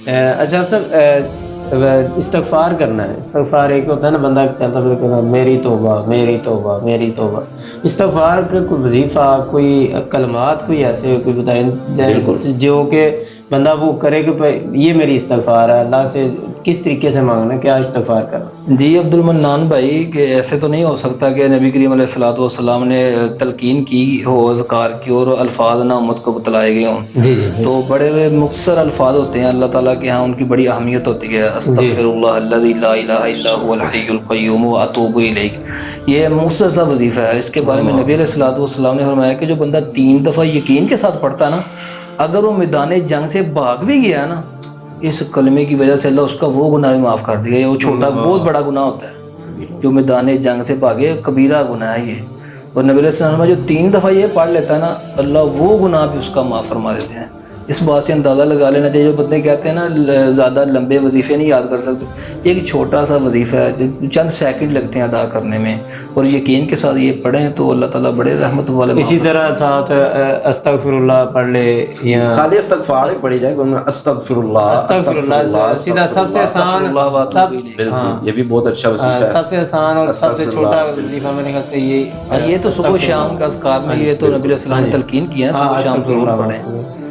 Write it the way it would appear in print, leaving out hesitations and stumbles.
اچھا صاحب، استغفار کرنا ہے، استغفار ایک ہوتا ہے نا بندہ چلتا پھرتا ہے میری توبہ میری توبہ میری توبہ، استغفار کا کوئی وظیفہ، کوئی کلمات کوئی ایسے کوئی بتائیں بالکل جو کہ بندہ وہ کرے کہ یہ میری استغفار ہے، اللہ سے کس طریقے سے مانگنا ہے، کیا استغفار کرنا؟ جی عبد المنان بھائی، کہ ایسے تو نہیں ہو سکتا کہ نبی کریم علیہ الصلوۃ والسلام نے تلقین کی ہو اذکار کی اور الفاظ نہ امت کو بتلائے گئے ہوں، جی جی تو بڑے مختصر الفاظ ہوتے ہیں، اللہ تعالیٰ کے ہاں ان کی بڑی اہمیت ہوتی ہے۔ استغفر اللہ الذی لا الہ الا هو الحی القیوم واتوب الیہ، یہ مختصر سا وظیفہ ہے۔ اس کے بارے میں نبی علیہ الصلوۃ والسلام نے فرمایا کہ جو بندہ 3 دفعہ یقین کے ساتھ پڑھتا ہے نا، اگر وہ میدان جنگ سے بھاگ بھی گیا نا، اس کلمے کی وجہ سے اللہ اس کا وہ گناہ بھی معاف کر دے گا۔ وہ چھوٹا بہت بڑا گناہ ہوتا ہے جو میدان جنگ سے بھاگے، کبیرہ گناہ ہے یہ، اور نبی علیہ السلام جو 3 دفعہ یہ پڑھ لیتا ہے نا، اللہ وہ گناہ بھی اس کا معاف فرما دیتے ہیں۔ اس بات سے اندازہ لگا لینا چاہیے، جو بندے کہتے ہیں نا زیادہ لمبے وظیفے نہیں یاد کر سکتے، یہ ایک چھوٹا سا وظیفہ ہے، چند سیکنڈ لگتے ہیں ادا کرنے میں، اور یقین کے ساتھ یہ پڑھیں تو اللہ تعالیٰ بڑے رحمت والے۔ اسی طرح ساتھ استغفر اللہ پڑھ لے، یا خالی استغفار ہی پڑھی جائے کہ استغفر اللہ استغفر اللہ سیدھا سب سے آسان، سب بالکل، یہ بھی بہت اچھا وظیفہ ہے، سب سے آسان اور سب سے چھوٹا وظیفہ میرے خیال سے یہ یہ تو صبح و شام کا اذکار میں، یہ تو نبی علیہ السلام نے تلقین کیا ہے، صبح و شام ضرور پڑھیں۔